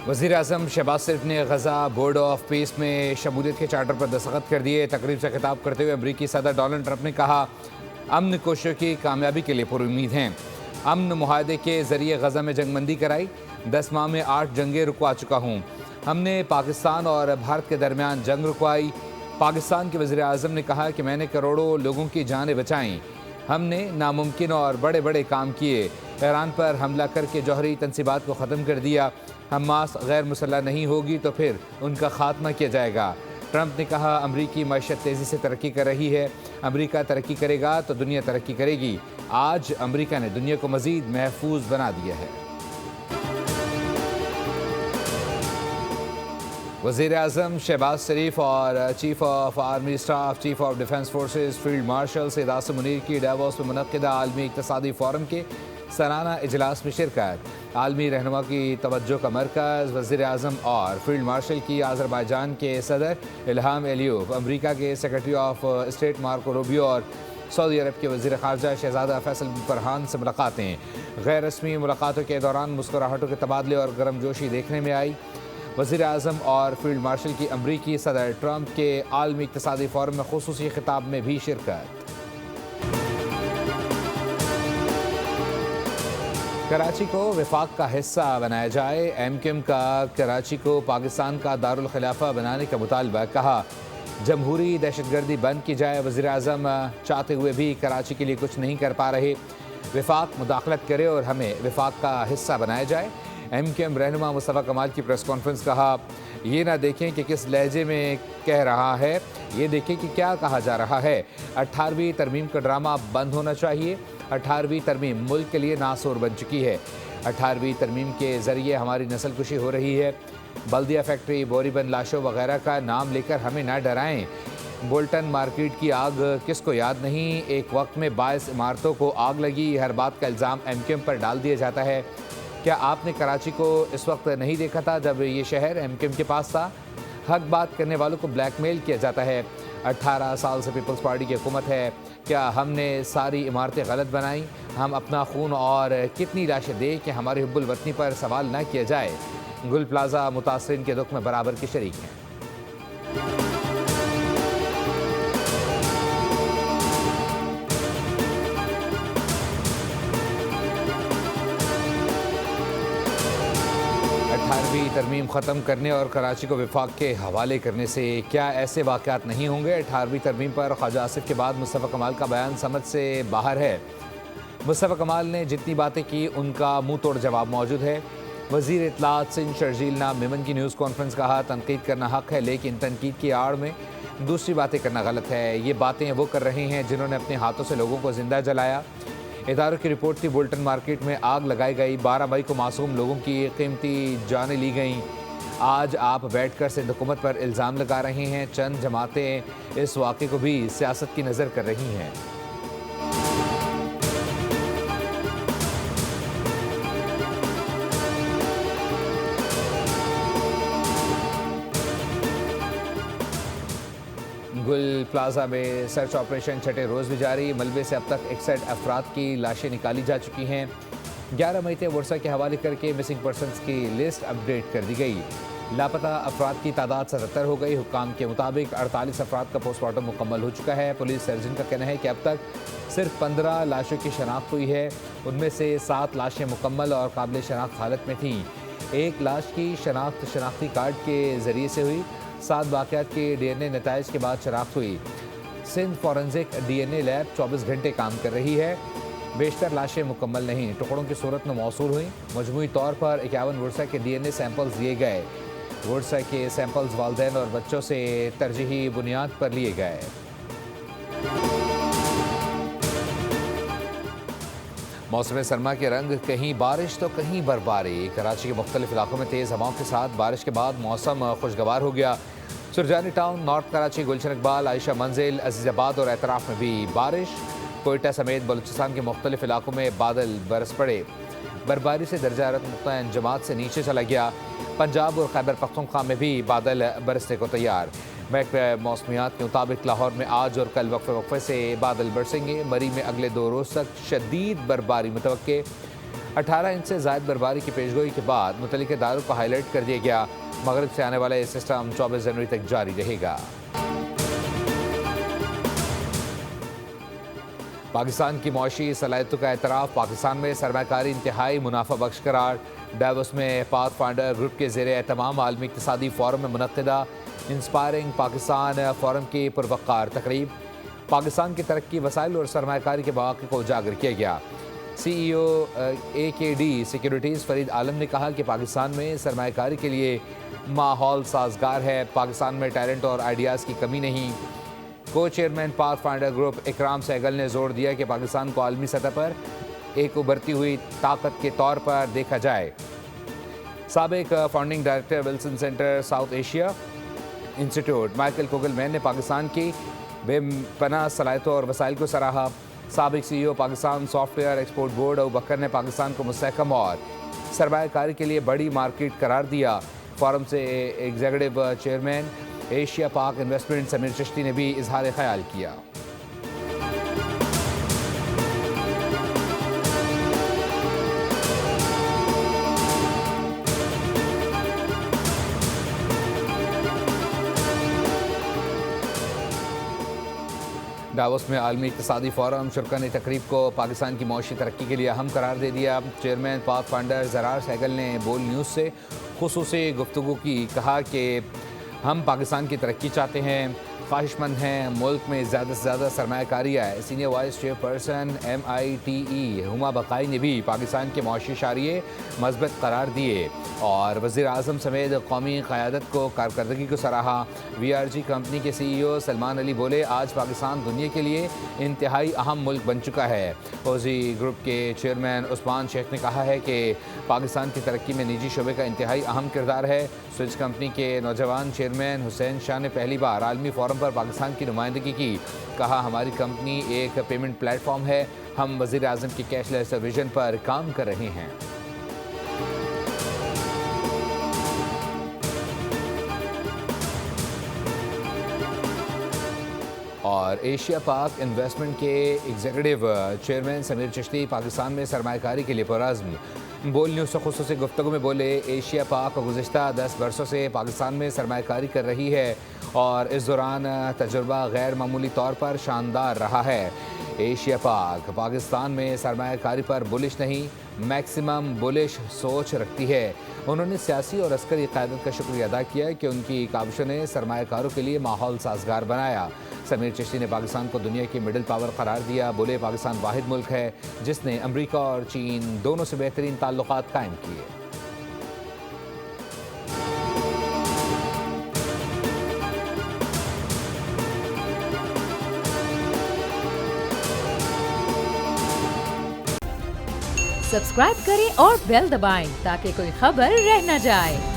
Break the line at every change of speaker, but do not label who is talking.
वज़ीर आज़म शहबाज शरीफ ने गजा board of peace में शमूलियत के चार्टर पर दस्तखत कर दिए। तकरीब से खिताब करते हुए अमरीकी सदर डोनाल्ड ट्रंप ने कहा, अमन कोशिशों की कामयाबी के लिए पुरुम्मीद हैं। अमन मुआहदे के ज़रिए गजा में जंगबंदी कराई। 10 माह में 8 जंगें रुकवा चुका हूँ। हमने पाकिस्तान और भारत के दरमियान जंग रुकवाई। पाकिस्तान के वज़ीर आज़म ने कहा कि मैंने करोड़ों लोगों की जानें बचाईं। हमने नामुमकिन और बड़े बड़े काम किए। ईरान पर हमला करके जौहरी तनसीबात को ख़त्म कर दिया। हमास गैर मुसल्लह नहीं होगी तो फिर उनका खात्मा किया जाएगा। ट्रंप ने कहा, अमरीकी मईशत तेज़ी से तरक्की कर रही है। अमरीका तरक्की करेगा तो दुनिया तरक्की करेगी। आज अमरीका ने दुनिया को मज़ीद महफूज बना दिया है। वज़ीर आज़म शहबाज शरीफ और chief of army staff, chief of defence forces, field marshal Syed Asim Munir की डावोस में मुनक़िदा आलमी इक़्तिसादी फ़ोरम के सालाना इजलास में शिरकत। आलमी रहनुमा की तवज्जो का मरकज़ वज़ीर आज़म और फील्ड मार्शल की आज़रबाईजान के सदर इल्हाम एलियोव, अमरीका के secretary of state Marco Rubio और सऊदी अरब के वज़ीर ख़ारजा शहज़ादा फैसल बिन फरहान से मुलाकातें। गैर रस्मी मुलाकातों के दौरान मुस्कुराहटों के तबादले और गर्मजोशी देखने में आई। वज़ीर आज़म और फील्ड मार्शल की अमरीकी सदर ट्रंप के आलमी इक़्तिसादी फ़ोरम में ख़ुसूसी ख़िताब में भी शिरकत। कराची को वफाक का हिस्सा बनाया जाए। एमक्यूएम का कराची को पाकिस्तान का दारुल खिलाफा बनाने का मुतालबा। कहा, जमहूरी दहशतगर्दी बंद की जाए। वज़ीर आज़म चाहते हुए भी कराची के लिए कुछ नहीं कर पा रहे। वफाक मुदाखलत करे और हमें वफाक का हिस्सा बनाया जाए। एमक्यूएम रहनुमा मुस्तफ़ा कमाल की प्रेस कॉन्फ्रेंस। कहा, ये ना देखें कि किस लहजे में कह रहा है, ये देखें कि क्या कहा जा रहा है। 18वीं तरमीम का ड्रामा बंद होना चाहिए। 18वीं तरमीम मुल्क के लिए नासूर बन चुकी है। 18वीं तरमीम के ज़रिए हमारी नस्ल कुशी हो रही है। बल्दिया फैक्ट्री, बोरीबंद लाशों वगैरह का नाम लेकर हमें ना डराएं। बोल्टन मार्केट की आग किसको याद नहीं। एक वक्त में 22 इमारतों को आग लगी। हर बात का इल्ज़ाम एमक्यूएम पर डाल दिया जाता है। क्या आपने कराची को इस वक्त नहीं देखा था जब ये शहर एमक्यूएम के पास था? हक बात करने वालों को ब्लैकमेल किया जाता है। 18 साल से पीपल्स पार्टी की हुकूमत है। क्या हमने सारी इमारतें गलत बनाई? हम अपना खून और कितनी लाशें दें कि हमारे हुब्बुल वतनी पर सवाल न किया जाए। गुल प्लाजा मुतासरीन के दुख में बराबर के शरीक हैं। तरमीम ख़त्म करने और कराची को वफाक के हवाले करने से क्या ऐसे वाक़यात नहीं होंगे? 18वीं तरमीम पर ख्वाजा आसिफ के बाद मुस्तफ़ा कमाल का बयान समझ से बाहर है। मुस्तफ़ा कमाल ने जितनी बातें की उनका मुंह तोड़ जवाब मौजूद है। वज़ीर इत्तलात सिंध शर्जील नाम मेमन की न्यूज़ कॉन्फ्रेंस। कहा, तनकीद करना हक़ है लेकिन तनकीद की आड़ में दूसरी बातें करना गलत है। ये बातें वो कर रहे हैं जिन्होंने अपने हाथों से लोगों को ज़िंदा जलाया। इदारों की रिपोर्ट थी, बोल्टन मार्केट में आग लगाई गई। 12 मई को मासूम लोगों की कीमती जानें ली गईं। आज आप बैठकर सिंध हुकूमत पर इल्ज़ाम लगा रहे हैं। चंद जमातें इस वाक़े को भी सियासत की नज़र कर रही हैं। गुल प्लाजा में सर्च ऑपरेशन छठे रोज़ भी जारी। मलबे से अब तक 61 अफराद की लाशें निकाली जा चुकी हैं। 11 मई से वर्षा के हवाले करके मिसिंग पर्सनस की लिस्ट अपडेट कर दी गई। लापता अफराद की तादाद 77 हो गई। हुक्काम के मुताबिक 48 अफराद का पोस्टमार्टम मुकम्मल हो चुका है। पुलिस सर्जन का कहना है कि अब तक सिर्फ 15 लाशों की शनाख्त हुई है। उनमें से 7 लाशें मुकम्मल और काबिल शनाख्त हालत में थीं। एक लाश की शनाख्त शनाख्ती कार्ड के ज़रिए से हुई। 7 वाक़यात के DNA नताइज के बाद शनाख्त हुई। सिंध फॉरेंसिक DNA लैब 24 घंटे काम कर रही है। बेशतर लाशें मुकम्मल नहीं, टुकड़ों की सूरत में मौसूल हुई। मजमूई तौर पर 51 वर्षा के DNA सैंपल्स लिए गए। वर्षा के सैंपल्स वालिदैन और बच्चों से तरजीही बुनियाद पर लिए गए। मौसम सरमा के रंग, कहीं बारिश तो कहीं बर्फबारी। कराची के मुख्तलिफ इलाकों में तेज़ हवाओं के साथ बारिश के बाद मौसम खुशगवार हो गया। सुरजानी टाउन, नॉर्थ कराची, गुलशन इकबाल, आयशा मंजिल, अजीज़ाबाद और एतराफ़ में भी बारिश। कोयटा समेत बलूचिस्तान के मुख्तलिफ इलाकों में बादल बरस पड़े। बर्फबारी से दर्जा हरारत नुक़्ता अंजमात से नीचे चला गया। पंजाब और खैबर पख्तूनख्वा में भी बादल बरसने को तैयार। महकमा मौसमियात के मुताबिक लाहौर में आज और कल वक्फे वक्फे से बादल बरसेंगे। मरी में अगले 2 रोज़ तक शदीद बर्फबारी मुतवक्के। 18 इंच से ज़ायद बर्फबारी की पेशगोई के बाद मुतल्लिक़ इदारों को हाईलाइट कर दिया गया। मगरिब से आने वाला ये सिस्टम 24 जनवरी तक जारी रहेगा। पाकिस्तान की मौशी सलाहियतों का एतराफ़, पाकिस्तान में सरमाकारी इंतहाई मुनाफा बख्श करार। डावोस में पाथफाइंडर ग्रुप के ज़ेरे एहतमाम आलमी इक़्तिसादी फोरम में मुनक़्क़िदा इंस्पायरिंग पाकिस्तान फोरम की पुरवक़ार तक़रीब। पाकिस्तान की तरक्की, वसाइल और सरमाकारी के मौक़े को उजागर किया गया। CEO AKD सिक्योरिटीज़ फरीद आलम ने कहा कि पाकिस्तान में सरमाकारी के लिए माहौल साजगार है। पाकिस्तान में टैलेंट और आइडियाज़ की कमी नहीं। को चेयरमैन पाथफाइंडर ग्रुप इकराम सहगल ने जोर दिया कि पाकिस्तान को आलमी सतह पर एक उभरती हुई ताकत के तौर पर देखा जाए। साबिक founding director Wilson centre South Asia institute Michael Kugelman ने पाकिस्तान की बेपनाह सलाहियतों और वसाइल को सराहा। साबिक CEO Pakistan software export board Abu Bakar ने पाकिस्तान को मुस्तहकम और सरमायाकारी के लिए बड़ी मार्केट करार दिया। फोरम से एग्जीक्यूटिव चेयरमैन एशिया पाक इन्वेस्टमेंट समीर चिश्ती ने भी इजहार ख्याल किया। डावोस में आलमी इक़्तिसादी फोरम शुरका ने तकरीब को पाकिस्तान की मौशी तरक्की के लिए अहम करार दे दिया। चेयरमैन पाथफाइंडर ज़रार सहगल ने बोल न्यूज़ से खुसूसी गुफ्तगू की। कहा कि हम पाकिस्तान की तरक्की चाहते हैं, ख्वाहिशमंद हैं, मुल्क में ज़्यादा से ज़्यादा सरमायाकारी आए। Senior vice chairperson MITE Huma Baqai ने भी पाकिस्तान के मौशी शारिये मज़बूत करार दिए और वज़ीर आज़म समेत कौमी क़यादत को कारकर्दगी को सराहा। VRG कंपनी के CEO सलमान अली बोले, आज पाकिस्तान दुनिया के लिए इंतहाई अहम मुल्क बन चुका है। ओजी ग्रुप के चेयरमैन उस्मान शेख ने कहा है कि पाकिस्तान की तरक्की में निजी शोबे का इंतहाई अहम किरदार है। स्विच कंपनी के नौजवान चेयरमैन हुसैन शाह ने पहली बार आलमी फोरम पर पाकिस्तान की नुमाइंदगी की। कहा, हमारी कंपनी एक पेमेंट प्लेटफॉर्म है, हम वज़ीर आज़म के कैशलेस विजन पर काम कर रहे हैं। और एशिया पाक इन्वेस्टमेंट के एग्जीक्यूटिव चेयरमैन समीर चिश्ती पाकिस्तान में सरमायाकारी के लिए पुरअज़्म। बोल न्यूज़ से खुसूसी गुफ्तगू में बोले, एशिया पाक गुज़िश्ता 10 बरसों से पाकिस्तान में सरमायाकारी कर रही है और इस दौरान तजुर्बा गैर मामूली तौर पर शानदार रहा है। एशिया पाक पाकिस्तान में सरमायाकारी पर बुलिश नहीं, मैक्सिमम बुलिश सोच रखती है। उन्होंने सियासी और अस्करी क़यादत का शुक्रिया अदा किया कि उनकी काविशों ने सरमायाकारों के लिए माहौल साजगार बनाया। समीर चिश्ती ने पाकिस्तान को दुनिया की मिडिल पावर करार दिया। बोले, पाकिस्तान वाहिद मुल्क है जिसने अमरीका और चीन दोनों से बेहतरीन ताल्लुकात कायम किए।
सब्सक्राइब करें और बेल दबाएं ताकि कोई खबर रह न जाए।